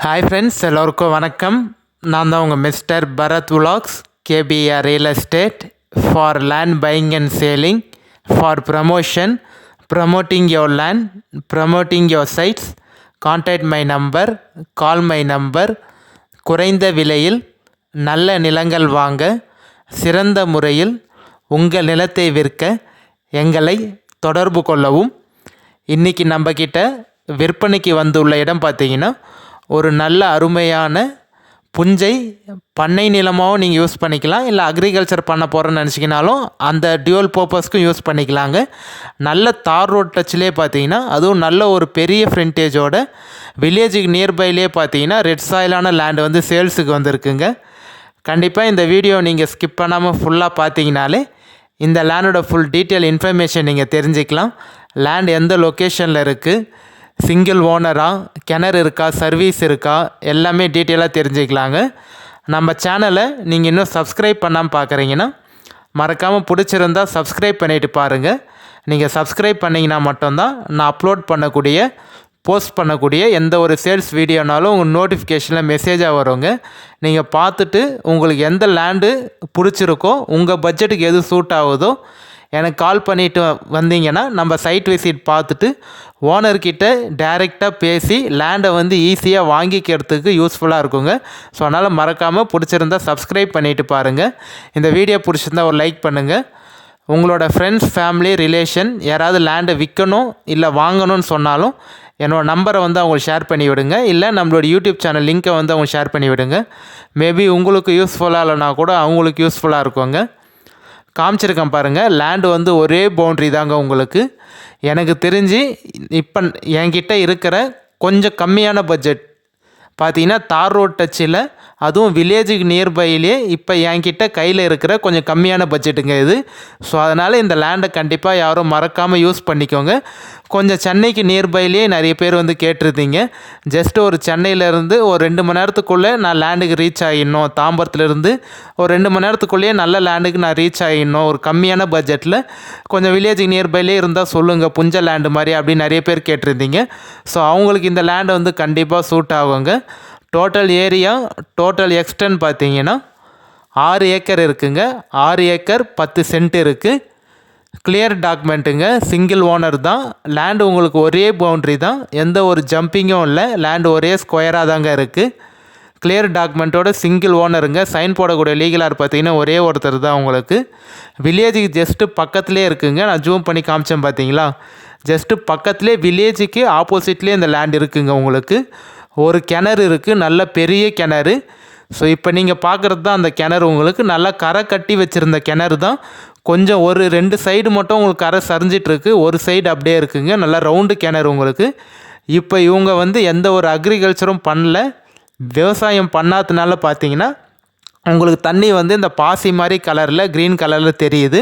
Hi friends, எல்லோருக்கும் வணக்கம். நான் தான் உங்கள் mister Bharat vlogs, KPR real estate for land buying and selling, for promoting your land, promoting your sites. Contact my number, call my number. குறைந்த விலையில் நல்ல நிலங்கள் வாங்க, சிறந்த முறையில் உங்கள் நிலத்தை விற்க எங்களை தொடர்பு கொள்ளவும். இன்றைக்கி நம்மக்கிட்ட விற்பனைக்கு வந்துள்ள இடம் பார்த்திங்கன்னா, ஒரு நல்ல அருமையான புஞ்சை பண்ணை நிலமாகவும் நீங்கள் யூஸ் பண்ணிக்கலாம், இல்லை அக்ரிகல்ச்சர் பண்ண போகிறேன்னு நினச்சிக்கினாலும் அந்த டியூவல் பர்பஸ்க்கும் யூஸ் பண்ணிக்கலாங்க. நல்ல தார் ரோட் டச்சிலே பார்த்தீங்கன்னா, அதுவும் நல்ல ஒரு பெரிய ஃப்ரண்டேஜோட வில்லேஜுக்கு நியர்பைலே பார்த்தீங்கன்னா ரெட் சாயிலான லேண்டு வந்து சேல்ஸுக்கு வந்திருக்குங்க. கண்டிப்பாக இந்த வீடியோ நீங்கள் ஸ்கிப் பண்ணாமல் ஃபுல்லாக பார்த்தீங்கனாலே இந்த லேண்டோட ஃபுல் டீட்டெயில் இன்ஃபர்மேஷன் நீங்கள் தெரிஞ்சுக்கலாம். லேண்ட் எந்த லொக்கேஷனில் இருக்குது, சிங்கிள் ஓனரா, கிணறு இருக்கா, சர்வீஸ் இருக்கா, எல்லாமே டீட்டெயிலாக தெரிஞ்சுக்கலாங்க. நம்ம சேனலை நீங்கள் இன்னும் சப்ஸ்கிரைப் பண்ணாமல் பார்க்குறீங்கன்னா மறக்காமல் பிடிச்சிருந்தால் சப்ஸ்கிரைப் பண்ணிவிட்டு பாருங்கள். நீங்கள் சப்ஸ்கிரைப் பண்ணிங்கன்னா மட்டும்தான் நான் அப்லோட் பண்ணக்கூடிய போஸ்ட் பண்ணக்கூடிய எந்த ஒரு சேல்ஸ் வீடியோனாலும் உங்கள் நோட்டிஃபிகேஷனில் மெசேஜாக வருங்க. நீங்கள் பார்த்துட்டு உங்களுக்கு எந்த லேண்டு பிடிச்சிருக்கோ, உங்கள் பட்ஜெட்டுக்கு எது சூட் ஆகுதோ எனக்கு கால் பண்ணிவிட்டு வந்தீங்கன்னா நம்ம சைட் விசிட் பார்த்துட்டு ஓனர்கிட்ட டைரெக்டாக பேசி லேண்டை வந்து ஈஸியாக வாங்கிக்கிறதுக்கு யூஸ்ஃபுல்லாக இருக்குங்க. ஸோ அதனால் மறக்காமல் பிடிச்சிருந்தால் சப்ஸ்கிரைப் பண்ணிவிட்டு பாருங்கள். இந்த வீடியோ பிடிச்சிருந்தால் ஒரு லைக் பண்ணுங்கள். உங்களோட ஃப்ரெண்ட்ஸ், ஃபேமிலி, ரிலேஷன் யாராவது லேண்டை விற்கணும் இல்லை வாங்கணும்னு சொன்னாலும் என்னோடய நம்பரை வந்து அவங்களுக்கு ஷேர் பண்ணி விடுங்க, இல்லை நம்மளோட யூடியூப் சேனல் லிங்க்கை வந்து அவங்க ஷேர் பண்ணி விடுங்க. மேபி உங்களுக்கு யூஸ்ஃபுல்லாக இல்லைனா கூட அவங்களுக்கு யூஸ்ஃபுல்லாக இருக்குங்க. காமிச்சிருக்கேன் பாருங்கள், லேண்டு வந்து ஒரே பவுண்ட்ரி தாங்க உங்களுக்கு. எனக்கு தெரிஞ்சு இப்போ என்கிட்ட இருக்கிற கொஞ்சம் கம்மியான பட்ஜெட் பார்த்தீங்கன்னா தார் ரோட் டச்சில், அதுவும் வில்லேஜுக்கு நியர்பையிலே இப்போ என்கிட்ட கையில் இருக்கிற கொஞ்சம் கம்மியான பட்ஜெட்டுங்க இது. ஸோ அதனால் இந்த லேண்டை கண்டிப்பாக யாரும் மறக்காமல் யூஸ் பண்ணிக்கோங்க. கொஞ்சம் சென்னைக்கு நியர்பையிலே நிறைய பேர் வந்து கேட்டிருந்தீங்க. ஜஸ்ட் ஒரு சென்னையிலேருந்து ஒரு 2 மணி நேரத்துக்குள்ளே நான் லேண்டுக்கு ரீச் ஆகிடணும், தாம்பரத்துலேருந்து ஒரு 2 மணி நேரத்துக்குள்ளேயே நல்ல லேண்டுக்கு நான் ரீச் ஆகிடணும், ஒரு கம்மியான பட்ஜெட்டில் கொஞ்சம் வில்லேஜுக்கு நியர்பையிலே இருந்தால் சொல்லுங்கள், புஞ்ச லேண்டு மாதிரி அப்படின்னு நிறைய பேர் கேட்டிருந்தீங்க. ஸோ அவங்களுக்கு இந்த லேண்டு வந்து கண்டிப்பாக சூட் ஆகுங்க. டோட்டல் ஏரியா, டோட்டல் எக்ஸ்டென்ட் பார்த்தீங்கன்னா 6 ஏக்கர் இருக்குங்க. 6 ஏக்கர் 10 சென்ட் இருக்குது. கிளியர் டாக்குமெண்ட்டுங்க, சிங்கிள் ஓனர் தான். லேண்டு உங்களுக்கு ஒரே பவுண்ட்ரி தான், எந்த ஒரு ஜம்பிங்கும் இல்லை. லேண்டு ஒரே ஸ்கொயராக தாங்க இருக்குது. கிளியர் டாக்குமெண்ட்டோட சிங்கிள் ஓனருங்க. சைன் போடக்கூடிய லீகலார் பார்த்தீங்கன்னா ஒரே ஒருத்தர் தான் உங்களுக்கு. வில்லேஜுக்கு ஜஸ்ட்டு பக்கத்துலேயே இருக்குங்க. நான் ஜூம் பண்ணி காமிச்சேன் பார்த்தீங்களா, ஜஸ்ட்டு பக்கத்துலேயே வில்லேஜுக்கு ஆப்போசிட்லேயே இந்த லேண்ட் இருக்குங்க உங்களுக்கு. ஒரு கிணறு இருக்குது, நல்ல பெரிய கிணறு. ஸோ இப்போ நீங்கள் பார்க்குறது தான் அந்த கிணறு. உங்களுக்கு நல்லா கரை கட்டி வச்சுருந்த கிணறு தான். கொஞ்சம் ஒரு 2 சைடு மட்டும் உங்களுக்கு கரை சரிஞ்சிட்ருக்கு, ஒரு சைடு அப்படியே இருக்குங்க. நல்லா ரவுண்டு கிணறு உங்களுக்கு. இப்போ இவங்க வந்து எந்த ஒரு அக்ரிகல்ச்சரும் பண்ணல, விவசாயம் பண்ணாததுனால பார்த்தீங்கன்னா உங்களுக்கு தண்ணி வந்து இந்த பாசி மாதிரி கலரில், க்ரீன் கலரில் தெரியுது.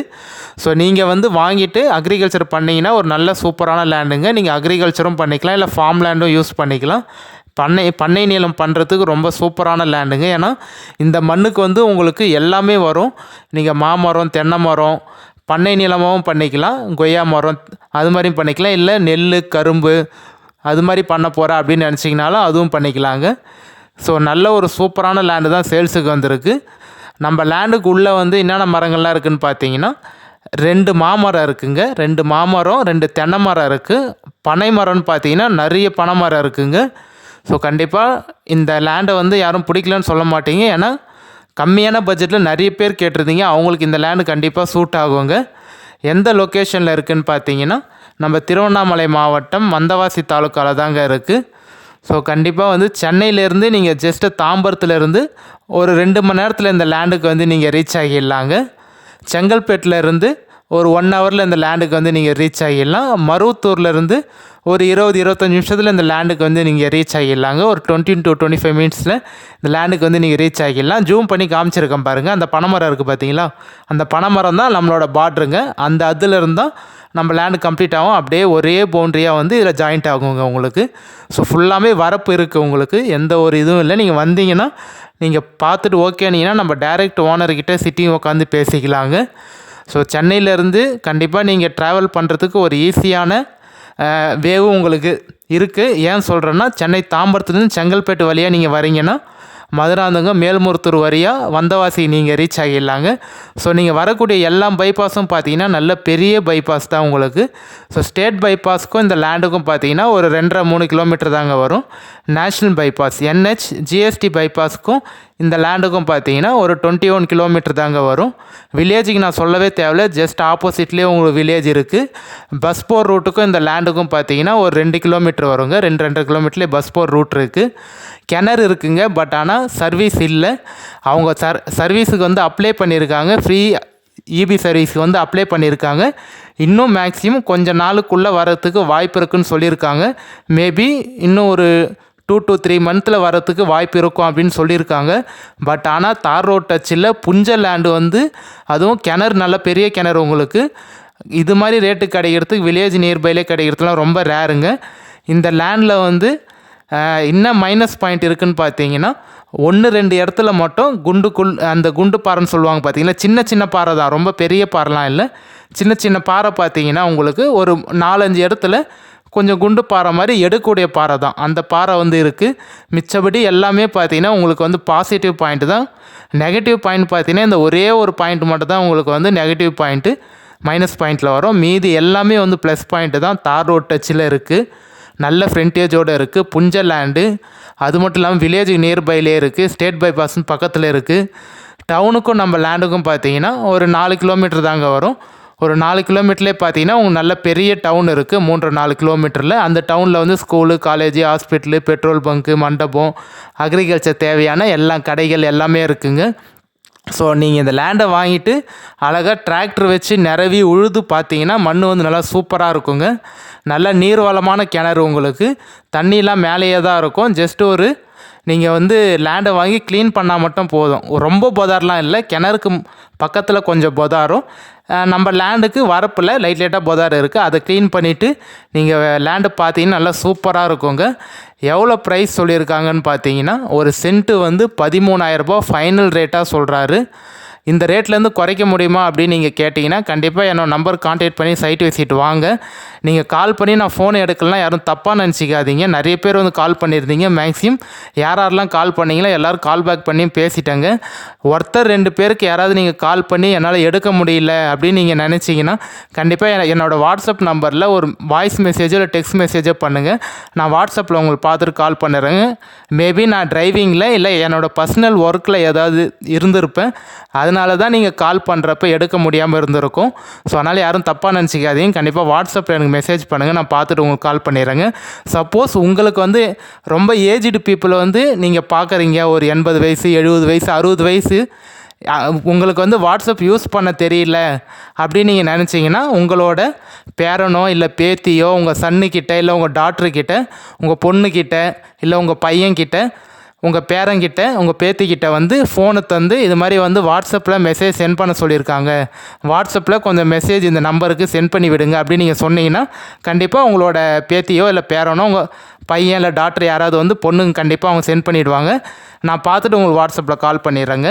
ஸோ நீங்கள் வந்து வாங்கிட்டு அக்ரிகல்ச்சர் பண்ணிங்கன்னா ஒரு நல்ல சூப்பரான லேண்டுங்க. நீங்கள் அக்ரிகல்ச்சரும் பண்ணிக்கலாம், இல்லை ஃபார்ம் லேண்டும் யூஸ் பண்ணிக்கலாம். பண்ணை நிலம் பண்ணுறதுக்கு ரொம்ப சூப்பரான லேண்டுங்க. ஏன்னா இந்த மண்ணுக்கு வந்து உங்களுக்கு எல்லாமே வரும். நீங்கள் மாமரம், தென்னை மரம், பண்ணை நிலமாகவும் பண்ணிக்கலாம், கொய்யா மரம் அது மாதிரியும் பண்ணிக்கலாம், இல்லை நெல், கரும்பு அது மாதிரி பண்ண போகிறேன் அப்படின்னு நினச்சிங்கனாலும் அதுவும் பண்ணிக்கலாங்க. ஸோ நல்ல ஒரு சூப்பரான லேண்டு தான் சேல்ஸுக்கு வந்திருக்கு. நம்ம லேண்டுக்கு உள்ளே வந்து என்னென்ன மரங்கள்லாம் இருக்குதுன்னு பார்த்தீங்கன்னா 2 மாமரம் இருக்குங்க, 2 மாமரம், 2 தென்னை மரம் இருக்குது. பனை மரம்னு பார்த்தீங்கன்னா நிறைய பனை மரம் இருக்குங்க. ஸோ கண்டிப்பாக இந்த லேண்டை வந்து யாரும் பிடிக்கலன்னு சொல்ல மாட்டீங்க. ஏன்னா கம்மியான பட்ஜெட்டில் நிறைய பேர் கேட்டிருந்தீங்க, அவங்களுக்கு இந்த லேண்டு கண்டிப்பாக சூட் ஆகுங்க. எந்த லொக்கேஷனில் இருக்குதுன்னு பார்த்தீங்கன்னா நம்ம திருவண்ணாமலை மாவட்டம் வந்தவாசி தாலுக்காவில் தாங்க இருக்குது. ஸோ கண்டிப்பாக வந்து சென்னையிலேருந்து நீங்கள் ஜஸ்ட்டு தாம்பரத்துலேருந்து ஒரு 2 மணி நேரத்தில் இந்த லேண்டுக்கு வந்து நீங்கள் ரீச் ஆகிடலாங்க. செங்கல்பேட்டிலேருந்து ஒரு 1 ஹவரில் இந்த லேண்டுக்கு வந்து நீங்கள் ரீச் ஆகிடலாம். மருவத்தூர்லேருந்து ஒரு 20-25 நிமிஷத்தில் இந்த லேண்டுக்கு வந்து நீங்கள் ரீச் ஆகிடலாங்க. ஒரு 20 to 25 மினிட்ஸில் இந்த லேண்டுக்கு வந்து நீங்கள் ரீச் ஆகிடலாம். ஜூம் பண்ணி காமிச்சிருக்கேன் பாருங்கள், அந்த பனைமரம் இருக்குது பார்த்தீங்களா, அந்த பனைமரம் தான் நம்மளோட பார்டருங்க. அந்த அதில் இருந்தால் நம்ம லேண்டு கம்ப்ளீட் ஆகும். அப்படியே ஒரே பவுண்ட்ரியாக வந்து இதில் ஜாயிண்ட் ஆகுங்க உங்களுக்கு. ஸோ ஃபுல்லாமே வரப்பு இருக்குது உங்களுக்கு, எந்த ஒரு இதுவும் இல்லை. நீங்கள் வந்தீங்கன்னா நீங்கள் பார்த்துட்டு ஓகேனீங்கன்னா நம்ம டைரெக்ட் ஓனர்கிட்ட சிட்டியும் உட்காந்து பேசிக்கலாங்க. ஸோ சென்னையிலேருந்து கண்டிப்பாக நீங்கள் ட்ராவல் பண்ணுறதுக்கு ஒரு ஈஸியான வேவும் உங்களுக்கு இருக்குது. ஏன் சொல்கிறேன்னா, சென்னை தாம்பரத்துலேருந்து செங்கல்பேட்டு வழியாக நீங்கள் வரீங்கன்னா மதுராந்தகம் மேல்மருத்தூர் வழியாக வந்தவாசி நீங்கள் ரீச் ஆகிடலாங்க. ஸோ நீங்கள் வரக்கூடிய எல்லா பைபாஸும் பார்த்தீங்கன்னா நல்ல பெரிய பைபாஸ் தான் உங்களுக்கு. ஸோ ஸ்டேட் பைபாஸ்க்கும் இந்த லேண்டுக்கும் பார்த்தீங்கன்னா ஒரு 2.5-3 கிலோமீட்டர் தாங்க வரும். நேஷ்னல் பைபாஸ் NH GST பைபாஸ்க்கும் இந்த லேண்டுக்கும் பார்த்தீங்கன்னா ஒரு 21 கிலோமீட்டர் தாங்க வரும். வில்லேஜுக்கு நான் சொல்லவே தேவையில்ல, ஜஸ்ட் ஆப்போசிட்லேயே உங்களுக்கு வில்லேஜ் இருக்குது. பஸ் போர் ரூட்டுக்கும் இந்த லேண்டுக்கும் பார்த்தீங்கன்னா ஒரு 2 கிலோமீட்டர் வருங்க. 2.5 கிலோமீட்டர்லேயே பஸ் போர் ரூட் இருக்குது. கிணறு இருக்குங்க, பட் ஆனால் சர்வீஸ் இல்லை. அவங்க சர்வீஸுக்கு வந்து அப்ளை பண்ணியிருக்காங்க, ஃப்ரீ EB சர்வீஸ்க்கு வந்து அப்ளை பண்ணியிருக்காங்க. இன்னும் மேக்ஸிமம் கொஞ்சம் நாளுக்குள்ளே வரத்துக்கு வாய்ப்பு இருக்குதுன்னு சொல்லியிருக்காங்க. மேபி இன்னும் ஒரு 2 to 3 மந்த்தில் வரத்துக்கு வாய்ப்பு இருக்கும் அப்படின்னு சொல்லியிருக்காங்க. பட் ஆனால் தார் ரோட் டச்சில் புஞ்ச லேண்டு வந்து அதுவும் கிணறு நல்ல பெரிய கிணறு உங்களுக்கு இது மாதிரி ரேட்டு கிடைக்கிறதுக்கு வில்லேஜ் நியர்பைலே கிடைக்கிறதுலாம் ரொம்ப ரேருங்க. இந்த லேண்டில் வந்து என்ன மைனஸ் பாயிண்ட் இருக்குதுன்னு பார்த்தீங்கன்னா 1-2 இடத்துல மட்டும் அந்த குண்டு பாறைன்னு சொல்லுவாங்க பார்த்தீங்களா, சின்ன சின்ன பாறை தான், ரொம்ப பெரிய பாறைலாம் இல்லை. சின்ன சின்ன பாறை பார்த்தீங்கன்னா உங்களுக்கு ஒரு 4-5 இடத்துல கொஞ்சம் குண்டு பாறை மாதிரி எடுக்கக்கூடிய பாறை தான் அந்த பாறை வந்து இருக்குது. மிச்சபடி எல்லாமே பார்த்தீங்கன்னா உங்களுக்கு வந்து பாசிட்டிவ் பாயிண்ட் தான். நெகட்டிவ் பாயிண்ட் பார்த்தீங்கன்னா இந்த ஒரே ஒரு பாயிண்ட் மட்டும் தான் உங்களுக்கு வந்து நெகட்டிவ் பாயிண்ட்டு மைனஸ் பாயிண்டில் வரும். மீதி எல்லாமே வந்து ப்ளஸ் பாயிண்ட்டு தான். தார் ரோட் டச்சில் இருக்குது, நல்ல ஃப்ரண்டேஜோடு இருக்குது, புஞ்ச லேண்டு. அது மட்டும் இல்லாமல் வில்லேஜுக்கு நியர்பைலே இருக்குது, ஸ்டேட் பைபாஸ்னு பக்கத்தில் இருக்குது. டவுனுக்கும் நம்ம லேண்டுக்கும் பார்த்தீங்கன்னா ஒரு 4 கிலோமீட்டர் தாங்க வரும். ஒரு 4 கிலோமீட்டர்லேயே பார்த்தீங்கன்னா உங்களுக்கு நல்ல பெரிய டவுன் இருக்குது. 3-4 கிலோமீட்டரில் அந்த டவுனில் வந்து school, college, hospital, petrol bunk, மண்டபம், அக்ரிகல்ச்சர் தேவையான எல்லா கடைகள் எல்லாமே இருக்குங்க. ஸோ நீங்கள் இந்த லேண்டை வாங்கிட்டு அழகாக டிராக்டர் வச்சு நிரவி உழுது பார்த்தீங்கன்னா மண் வந்து நல்லா சூப்பராக இருக்குங்க. நல்ல நீர்வளமான கிணறு, உங்களுக்கு தண்ணியெலாம் மேலேயே தான் இருக்கும். ஜஸ்ட்டு நீங்கள் வந்து லேண்டை வாங்கி க்ளீன் பண்ணால் மட்டும் போதும். ரொம்ப பொதாரெலாம் இல்லை, கிணறுக்கு பக்கத்தில் கொஞ்சம் பொதாரும், நம்ம லேண்டுக்கு வரப்பில் லைட்டாக பொதார் இருக்குது. அதை க்ளீன் பண்ணிவிட்டு நீங்கள் லேண்டு பார்த்தீங்கன்னா நல்லா சூப்பராக இருக்குங்க. எவ்வளோ ப்ரைஸ் சொல்லியிருக்காங்கன்னு பார்த்தீங்கன்னா ஒரு சென்ட்டு வந்து 13,000 ரூபா ஃபைனல் ரேட்டாக சொல்கிறாரு. இந்த ரேட்லேருந்து குறைக்க முடியுமா அப்படின்னு நீங்கள் கேட்டிங்கன்னா கண்டிப்பாக என்னோடய நம்பர் கான்டாக்ட் பண்ணி சைட் விசிட் வாங்க. நீங்கள் கால் பண்ணி நான் ஃபோன் எடுக்கலாம் யாரும் தப்பாக நினச்சிக்காதீங்க. நிறைய பேர் வந்து கால் பண்ணியிருந்தீங்க. மேக்ஸிமம் யாரெல்லாம் கால் பண்ணிங்களோ எல்லோரும் கால் பேக் பண்ணி பேசிட்டாங்க. ஒருத்தர் 2 பேருக்கு யாராவது நீங்கள் கால் பண்ணி என்னால் எடுக்க முடியல அப்படின்னு நீங்கள் நினச்சிங்கன்னா கண்டிப்பாக என்னோடய வாட்ஸ்அப் நம்பரில் ஒரு வாய்ஸ் மெசேஜோ இல்லை டெக்ஸ்ட் மெசேஜோ பண்ணுங்கள். நான் வாட்ஸ்அப்பில் உங்களுக்கு பார்த்துட்டு கால் பண்ணுறேங்க. மேபி நான் டிரைவிங்கில் இல்லை என்னோடய பர்சனல் ஒர்க்கில் ஏதாவது இருந்திருப்பேன், அதனால தான் நீங்கள் கால் பண்ணுறப்ப எடுக்க முடியாமல் இருந்திருக்கும். ஸோ அதனால் யாரும் தப்பாக நினச்சிக்காதீங்க. கண்டிப்பாக வாட்ஸ்அப்பில் எனக்கு மெசேஜ் பண்ணுங்கள், நான் பார்த்துட்டு உங்களுக்கு கால் பண்ணிடுறேங்க. சப்போஸ் உங்களுக்கு வந்து ரொம்ப ஏஜ்டு பீப்புள் வந்து நீங்கள் பார்க்குறீங்க, ஒரு 80 வயசு 70 வயசு 60 வயசு, உங்களுக்கு வந்து வாட்ஸ்அப் யூஸ் பண்ண தெரியல அப்படின்னு நீங்கள் நினச்சிங்கன்னா உங்களோட பேரனோ இல்லை பேத்தியோ உங்கள் சன்னுக்கிட்ட இல்லை உங்கள் டாக்டர்கிட்ட உங்கள் பொண்ணுக்கிட்ட இல்லை உங்கள் பையன்கிட்ட உங்கள் பேரங்கிட்ட உங்கள் பேத்திக்கிட்ட வந்து ஃபோனை தந்து இது மாதிரி வந்து வாட்ஸ்அப்பில் மெசேஜ் சென்ட் பண்ண சொல்லியிருக்காங்க, வாட்ஸ்அப்பில் கொஞ்சம் மெசேஜ் இந்த நம்பருக்கு சென்ட் பண்ணி விடுங்க அப்படின்னு நீங்கள் சொன்னீங்கன்னா கண்டிப்பாக உங்களோட பேத்தியோ இல்லை பேரனோ உங்கள் பையன் இல்லை டாக்டர் யாராவது வந்து பொண்ணுங்க கண்டிப்பாக அவங்க சென்ட் பண்ணிவிடுவாங்க. நான் பார்த்துட்டு உங்களுக்கு வாட்ஸ்அப்பில் கால் பண்ணிடுறேங்க.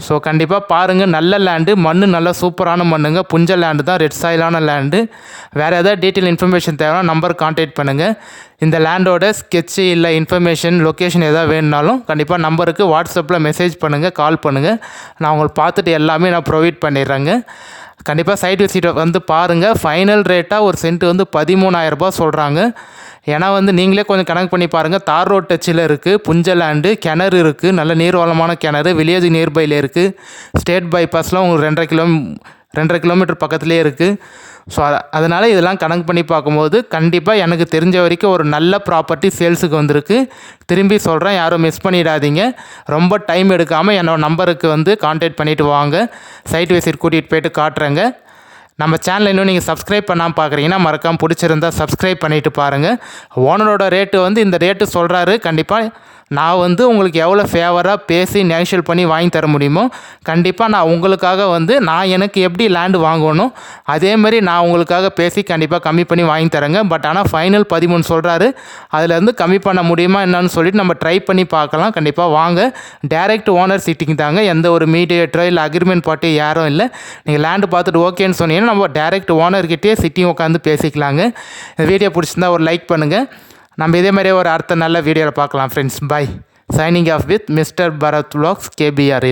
ஸோ கண்டிப்பாக பாருங்கள், நல்ல லேண்டு, மண் நல்ல சூப்பரான மண்ணுங்க, புஞ்ச லேண்டு தான், ரெட் சாயிலான லேண்டு. வேறு ஏதாவது டீட்டெயில் இன்ஃபர்மேஷன் தேவைன்னா நம்பர் கான்டாக்ட் பண்ணுங்கள். இந்த லேண்டோட ஸ்கெட்சு இல்லை இன்ஃபர்மேஷன் லொக்கேஷன் எதாவது வேணுனாலும் கண்டிப்பாக நம்பருக்கு வாட்ஸ்அப்பில் மெசேஜ் பண்ணுங்கள், கால் பண்ணுங்கள். நான் உங்களுக்கு பார்த்துட்டு எல்லாமே நான் ப்ரொவைட் பண்ணிடுறேங்க. கண்டிப்பாக சைட் விசிட்டை வந்து பாருங்கள். ஃபைனல் ரேட்டாக ஒரு சென்ட் வந்து 13,000 ரூபா சொல்கிறாங்க. ஏன்னா வந்து நீங்களே கொஞ்சம் கணக்கு பண்ணி பாருங்கள். தார் ரோட் டச்சில் இருக்குது, புஞ்ச லேண்டு, கிணறு இருக்குது, நல்ல நீர்வளமான கிணறு, வில்லேஜ் நியர்பையில் இருக்குது, ஸ்டேட் பைபாஸ்லாம் உங்களுக்கு 2.5 கிலோமீட்டர் பக்கத்துலேயே இருக்குது. ஸோ அதனால் இதெல்லாம் கணக்கு பண்ணி பார்க்கும்போது கண்டிப்பாக எனக்கு தெரிஞ்ச வரைக்கும் ஒரு நல்ல ப்ராப்பர்ட்டி சேல்ஸுக்கு வந்திருக்கு. திரும்பி சொல்கிறேன், யாரும் மிஸ் பண்ணிடாதீங்க. ரொம்ப டைம் எடுக்காமல் என்னோடய நம்பருக்கு வந்து கான்டாக்ட் பண்ணிவிட்டு வாங்க, சைட் விசிட் கூட்டிகிட்டு போய்ட்டு காட்டுறேங்க. நம்ம சேனலை இன்னும் நீங்கள் சப்ஸ்கிரைப் பண்ணாமல் பார்க்குறீங்கன்னா மறக்காமல் பிடிச்சிருந்தால் சப்ஸ்கிரைப் பண்ணிவிட்டு பாருங்கள். ஓனரோட ரேட்டு வந்து இந்த ரேட்டு சொல்கிறாரு. கண்டிப்பாக நான் வந்து உங்களுக்கு எவ்வளோ ஃபேவராக பேசி நெகோஷியேட் பண்ணி வாங்கி தர முடியுமோ கண்டிப்பாக நான் உங்களுக்காக வந்து நான் எனக்கு எப்படி லேண்டு வாங்கணும் அதேமாதிரி நான் உங்களுக்காக பேசி கண்டிப்பாக கம்மி பண்ணி வாங்கி தரேங்க. பட் ஆனால் ஃபைனல் 13 சொல்கிறாரு. அதுலேருந்து கம்மி பண்ண முடியுமா என்னன்னு சொல்லிட்டு நம்ம ட்ரை பண்ணி பார்க்கலாம். கண்டிப்பாக வாங்க. டைரக்ட் ஓனர் சிட்டிங் தாங்க, எந்த ஒரு மீடியேட்டரோ இல்லை அக்ரிமெண்ட் பார்ட்டி யாரும் இல்லை. நீங்கள் லேண்டு பார்த்துட்டு ஓகேன்னு சொன்னீங்கன்னா நம்ம டைரக்ட் ஓனர்கிட்டே சிட்டிங் உட்காந்து பேசிக்கலாங்க. இந்த வீடியோ பிடிச்சிருந்தா ஒரு லைக் பண்ணுங்கள். நம்ம இதே மாதிரியே ஒரு அடுத்த நல்ல வீடியோவில் பார்க்கலாம் friends. Bye. Signing off with mister Bharat vlogs KPR.